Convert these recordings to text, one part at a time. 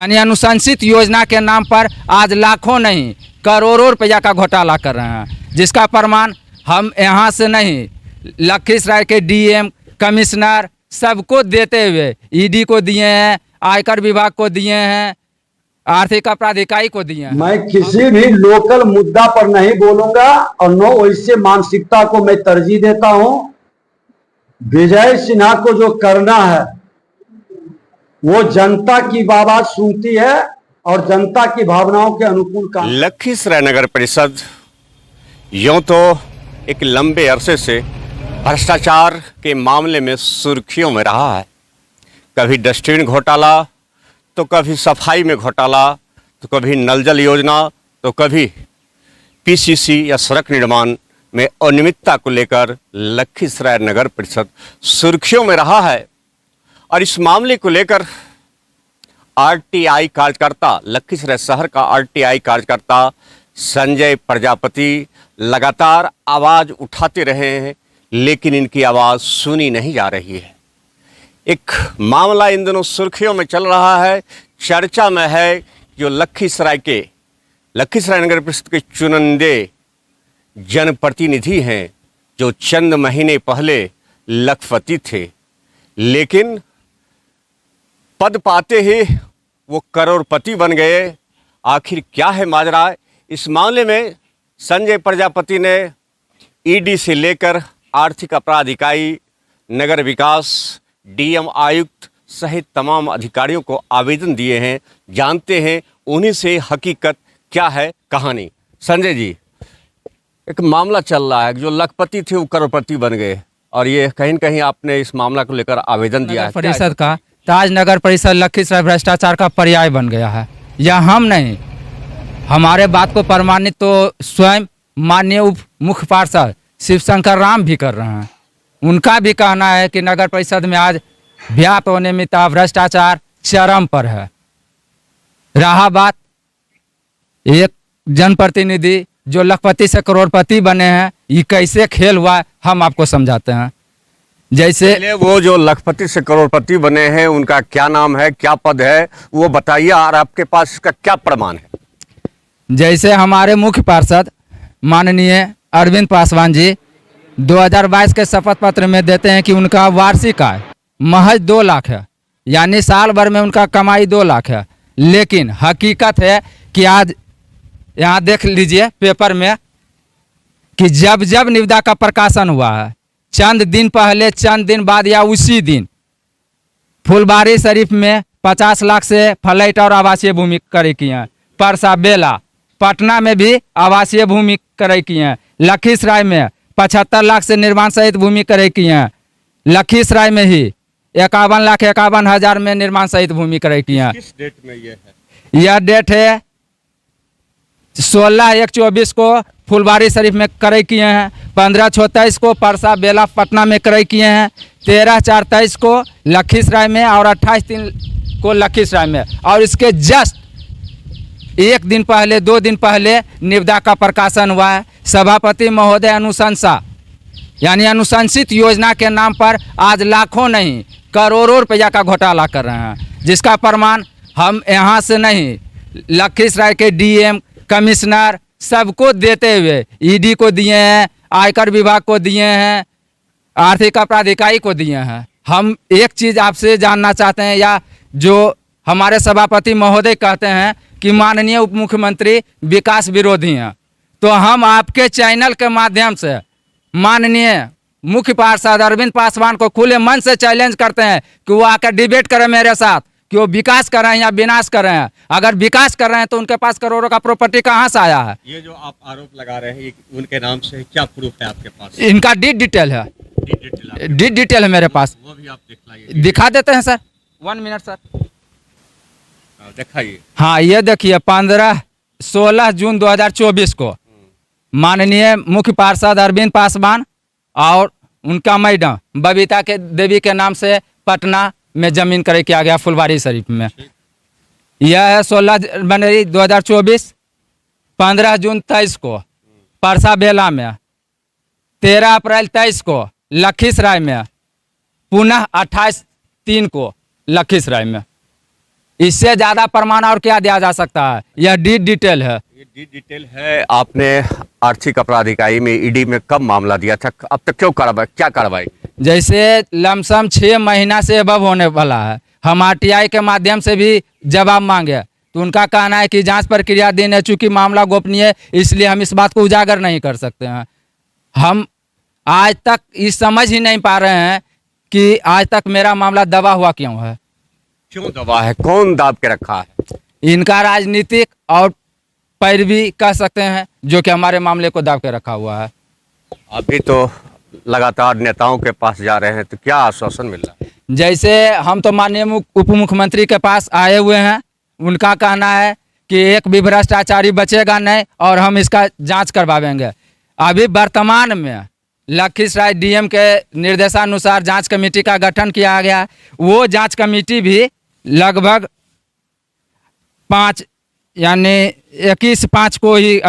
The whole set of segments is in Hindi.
यानी अनुशंसित योजना के नाम पर आज लाखों नहीं करोड़ों रुपया का घोटाला कर रहे हैं, जिसका प्रमाण हम यहाँ से नहीं लखीसराय के डीएम कमिश्नर सबको देते हुए ईडी को दिए हैं, आयकर विभाग को दिए हैं, आर्थिक अपराध इकाई को दिए हैं। मैं किसी भी लोकल मुद्दा पर नहीं बोलूंगा और नो वैसे मानसिकता को मैं तरजीह देता हूं। विजय सिन्हा को जो करना है वो जनता की आवाज सुनती है और जनता की भावनाओं के अनुकूल काम। लखीसराय नगर परिषद यूं तो एक लंबे अरसे से भ्रष्टाचार के मामले में सुर्खियों में रहा है। कभी डस्टबिन घोटाला, तो कभी सफाई में घोटाला, तो कभी नल जल योजना, तो कभी पीसीसी या सड़क निर्माण में अनियमितता को लेकर लखीसराय नगर परिषद सुर्खियों में रहा है। और इस मामले को लेकर आरटीआई कार्यकर्ता, लखीसराय शहर का आरटीआई कार्यकर्ता संजय प्रजापति लगातार आवाज़ उठाते रहे हैं, लेकिन इनकी आवाज़ सुनी नहीं जा रही है। एक मामला इन दिनों सुर्खियों में चल रहा है, चर्चा में है। जो लखीसराय नगर परिषद के चुनिंदे जनप्रतिनिधि हैं, जो चंद महीने पहले लखपति थे, लेकिन पद पाते ही वो करोड़पति बन गए। आखिर क्या है माजरा? इस मामले में संजय प्रजापति ने ईडी से लेकर आर्थिक अपराध इकाई, नगर विकास, डीएम आयुक्त सहित तमाम अधिकारियों को आवेदन दिए हैं। जानते हैं उन्हीं से हकीकत क्या है कहानी। संजय जी, एक मामला चल रहा है, जो लखपति थे वो करोड़पति बन गए, और ये कहीं न कहीं आपने इस मामला को लेकर आवेदन दिया है। परिषद का ताज नगर परिषद लखीसराय भ्रष्टाचार का पर्याय बन गया है। यह हम नहीं, हमारे बात को प्रमाणित तो स्वयं माननीय उप मुख्य पार्षद शिवशंकर राम भी कर रहे हैं। उनका भी कहना है कि नगर परिषद में आज व्याप्त अनियमितता भ्रष्टाचार चरम पर है। रहा बात एक जनप्रतिनिधि जो लखपति से करोड़पति बने हैं, ये कैसे खेल हुआ हम आपको समझाते हैं। जैसे वो जो लखपति से करोड़पति बने हैं, उनका क्या नाम है, क्या पद है, वो बताइए, और आपके पास इसका क्या प्रमाण है? जैसे हमारे मुख्य पार्षद माननीय अरविंद पासवान जी 2022 के शपथ पत्र में देते हैं कि उनका वार्षिक आय महज 2 लाख है, यानी साल भर में उनका कमाई 2 लाख है। लेकिन हकीकत है कि आज यहाँ देख लीजिए पेपर में कि जब जब निविदा का प्रकाशन हुआ है, चंद दिन पहले, चंद दिन बाद या उसी दिन फुलबारी शरीफ में 50 लाख से फ्लैट और आवासीय भूमि क्रय किए हैं। परसा बेला पटना में भी आवासीय भूमि क्रय किए हैं। लखीसराय में 75 लाख से निर्माण सहित भूमि क्रय किए हैं। लखीसराय में ही 51,51,000 में निर्माण सहित भूमि क्रय किए हैं। किस डेट में ये है? यह डेट है 16/1/24 को फुलबारी शरीफ में क्रय किए हैं, 15/6/23 को परसा बेला पटना में क्रय किए हैं, 13/4/23 को लखीसराय में और 28/3 को लखीसराय में। और इसके जस्ट 1 दिन पहले, 2 दिन पहले निविदा का प्रकाशन हुआ है। सभापति महोदय अनुशंसा यानी अनुशंसित योजना के नाम पर आज लाखों नहीं करोड़ों रुपया का घोटाला कर रहे हैं, जिसका प्रमाण हम यहाँ से नहीं लखीसराय के डीएम कमिश्नर सबको देते हुए ईडी को दिए हैं, आयकर विभाग को दिए हैं, आर्थिक अपराध इकाई को दिए हैं। हम एक चीज़ आपसे जानना चाहते हैं, या जो हमारे सभापति महोदय कहते हैं कि माननीय उप मुख्यमंत्री विकास विरोधी हैं, तो हम आपके चैनल के माध्यम से माननीय मुख्य पार्षद अरविंद पासवान को खुले मन से चैलेंज करते हैं कि वो आकर डिबेट करें मेरे साथ कि वो विकास कर रहे हैं या विनाश कर रहे हैं। अगर विकास कर रहे हैं तो उनके पास करोड़ों का प्रॉपर्टी कहाँ से आया है? ये जो आप आरोप लगा रहे हैं उनके नाम से, क्या प्रूफ है आपके पास? इनका डिटेल है, डिटेल है मेरे पास। वो भी आप दिखलाइए। दिखा देते हैं सर, 1 मिनट सर, दिखाइए। हाँ, ये देखिए 16 जून 2024 को माननीय मुख्य पार्षद अरविंद पासवान और उनका मैडम बबीता के देवी के नाम से पटना में जमीन क्रय किया गया फुलबारी शरीफ में। यह है 16 जनवरी 2024, 15 जून 23 को परसा बेला में, 13 अप्रैल 23 को लखीसराय में, पुनः 28/3 को लखीसराय में। इससे ज़्यादा प्रमाण और क्या दिया जा सकता है? यह डिटेल है। ये डिटेल है। आपने आर्थिक अपराध इकाई में ईडी में कब मामला दिया था? अब तक क्यों कार्रवाई, क्या कार्रवाई? जैसे लमसम 6 महीना से अबव होने वाला है। हम आरटीआई के माध्यम से भी जवाब मांगे तो उनका कहना है कि जांच प्रक्रिया दिन है, चूंकि मामला गोपनीय है इसलिए हम इस बात को उजागर नहीं कर सकते हैं। हम आज तक इस समझ ही नहीं पा रहे हैं कि आज तक मेरा मामला दबा हुआ क्यों है। क्यों दबा है? कौन दाब के रखा है? इनका राजनीतिक और पैरवी कह सकते हैं जो कि हमारे मामले को दाब के रखा हुआ है। अभी तो लगातार नेताओं के पास जा रहे हैं, तो क्या आश्वासन मिल रहा है? जैसे हम तो माननीय उप मुख्यमंत्री के पास आए हुए हैं, उनका कहना है कि एक भी भ्रष्टाचारी बचेगा नहीं और हम इसका जांच करवाएंगे। अभी वर्तमान में लखीसराय डीएम के निर्देशानुसार जांच कमेटी का गठन किया गया। वो जांच कमेटी भी लगभग 21/5 को ही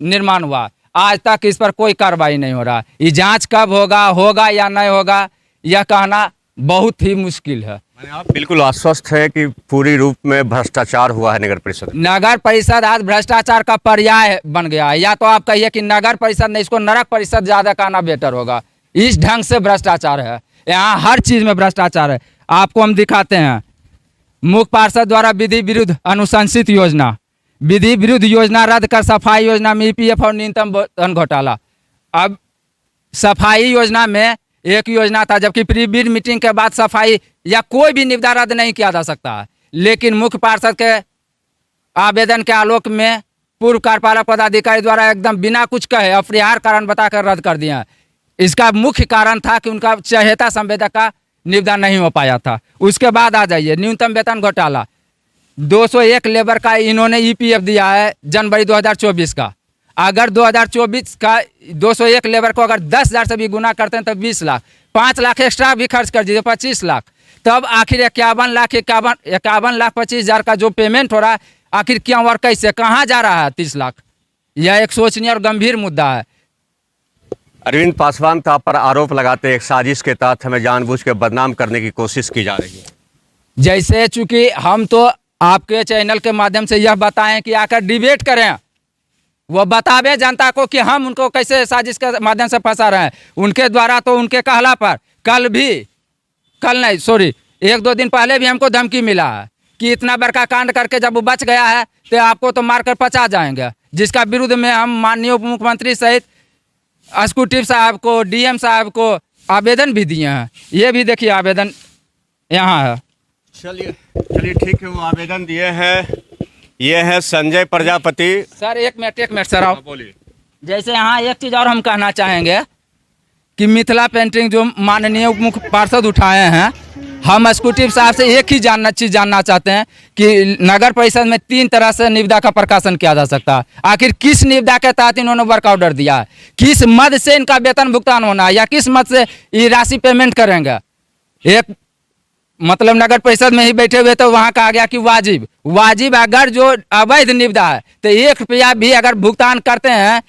निर्माण हुआ। आज तक इस पर कोई कार्रवाई नहीं हो रहा। ये जांच कब होगा या नहीं होगा, यह कहना बहुत ही मुश्किल है। आप बिल्कुल आश्वस्त है कि पूरी रूप में भ्रष्टाचार हुआ है नगर परिषद? नगर परिषद आज भ्रष्टाचार का पर्याय बन गया है। या तो आप कहिए कि नगर परिषद नहीं, इसको नरक परिषद ज़्यादा कहना बेटर होगा। इस ढंग से भ्रष्टाचार है यहाँ, हर चीज़ में भ्रष्टाचार है। आपको हम दिखाते हैं। मुख्य पार्षद द्वारा विधि विरुद्ध अनुशंसित योजना, विधि विरुद्ध योजना रद्द कर सफाई योजना में ईपीएफ और न्यूनतम वेतन घोटाला। अब सफाई योजना में एक योजना था, जबकि प्री बिड मीटिंग के बाद सफाई या कोई भी निविदा रद्द नहीं किया जा सकता है। लेकिन मुख्य पार्षद के आवेदन के आलोक में पूर्व कार्यपालक पदाधिकारी द्वारा एकदम बिना कुछ कहे अपरिहार्य कारण बताकर रद्द कर दिया। इसका मुख्य कारण था कि उनका चहेता संवेदक का निविदा नहीं हो पाया था। उसके बाद आ जाइए न्यूनतम वेतन घोटाला। 201 लेबर का इन्होंने ईपीएफ दिया है जनवरी 2024 का। अगर 2024 का 201 लेबर को अगर 10,000 से भी गुना करते हैं तो 20 लाख, 5 लाख एक्स्ट्रा भी खर्च कर दीजिए 25 लाख, तब आखिर 51 लाख 25,000 का जो पेमेंट हो रहा है आखिर क्यों और कैसे, कहाँ जा रहा है 30 लाख? यह एक सोचनीय और गंभीर मुद्दा है। अरविंद पासवान तो आप पर आरोप लगाते हैं एक साजिश के तहत हमें जानबूझ के बदनाम करने की कोशिश की जा रही है। जैसे चूंकि हम तो आपके चैनल के माध्यम से यह बताएं कि आकर डिबेट करें, वो बतावे जनता को कि हम उनको कैसे साजिश के माध्यम से फंसा रहे हैं। उनके द्वारा तो उनके कहला पर कल नहीं सॉरी 1-2 दिन पहले भी हमको धमकी मिला है कि इतना बड़का कांड करके जब वो बच गया है तो आपको तो मारकर पचा जाएंगे, जिसका विरुद्ध में हम माननीय उप मुख्यमंत्री सहित एग्जीक्यूटिव साहब को, डीएम साहब को आवेदन भी दिए हैं। ये भी देखिए आवेदन यहाँ है। चलिए ठीक है, वो आवेदन दिए हैं। ये है संजय प्रजापति। सर एक मिनट सर आओ। बोलिए। जैसे यहाँ एक चीज़ और हम कहना चाहेंगे कि मिथिला पेंटिंग जो माननीय उप मुख्य पार्षद उठाए हैं, हम एग्जीक्यूटिव साहब से एक ही चीज़ जानना चाहते हैं कि नगर परिषद में 3 तरह से निविदा का प्रकाशन किया जा सकता है। आखिर किस निविदा के तहत इन्होंने वर्क ऑर्डर दिया है, किस मद से इनका वेतन भुगतान होना है या किस मद से ये राशि पेमेंट करेंगे। एक मतलब नगर परिषद में ही बैठे हुए तो वहाँ कहा गया कि वाजिब अगर जो अवैध निविदा है तो 1 रुपया भी अगर भुगतान करते हैं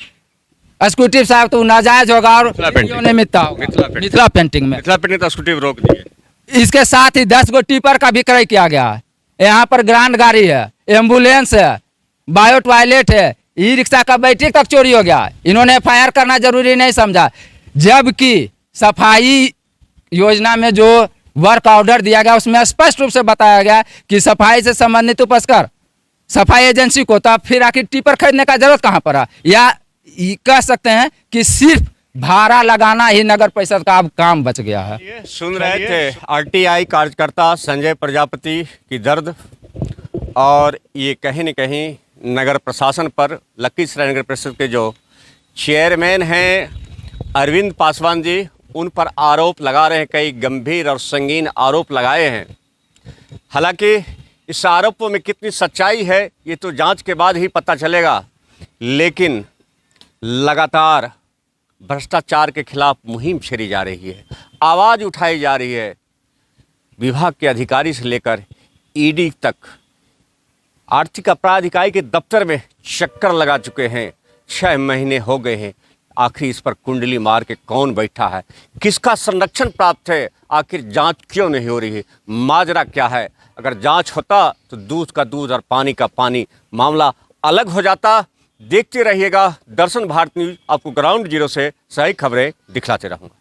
एग्जीक्यूटिव साहब तो नाजायज होगा और अनियमितता होगा। मिथिला पेंटिंग में एग्जीक्यूटिव रोक दिए। इसके साथ ही 10 गो टिपर का भी क्रय किया गया है। यहाँ पर ग्रांड गाड़ी है, एम्बुलेंस है, बायो टॉयलेट है, ई रिक्शा का बैटरी तक चोरी हो गया। इन्होंने FIR करना जरूरी नहीं समझा, जबकि सफाई योजना में जो वर्क ऑर्डर दिया गया उसमें स्पष्ट रूप से बताया गया कि सफाई से संबंधित उपस्कर सफाई एजेंसी को, तो फिर आखिर टिपर खरीदने का जरूरत कहाँ पड़ा? या कह सकते हैं कि सिर्फ भाड़ा लगाना ही नगर परिषद का अब काम बच गया है। ये सुन रहे थे आरटीआई कार्यकर्ता संजय प्रजापति की दर्द, और ये कहीं न कहीं नगर प्रशासन पर लखीसराय नगर परिषद के जो चेयरमैन हैं अरविंद पासवान जी, उन पर आरोप लगा रहे हैं। कई गंभीर और संगीन आरोप लगाए हैं। हालांकि इस आरोपों में कितनी सच्चाई है ये तो जांच के बाद ही पता चलेगा, लेकिन लगातार भ्रष्टाचार के खिलाफ मुहिम छेड़ी जा रही है, आवाज़ उठाई जा रही है। विभाग के अधिकारी से लेकर ईडी तक आर्थिक अपराध इकाई के दफ्तर में चक्कर लगा चुके हैं। 6 महीने हो गए हैं। आखिर इस पर कुंडली मार के कौन बैठा है, किसका संरक्षण प्राप्त है, आखिर जांच क्यों नहीं हो रही है, माजरा क्या है? अगर जांच होता तो दूध का दूध और पानी का पानी मामला अलग हो जाता। देखते रहिएगा दर्शन भारत न्यूज, आपको ग्राउंड जीरो से सही खबरें दिखलाते रहूँगा।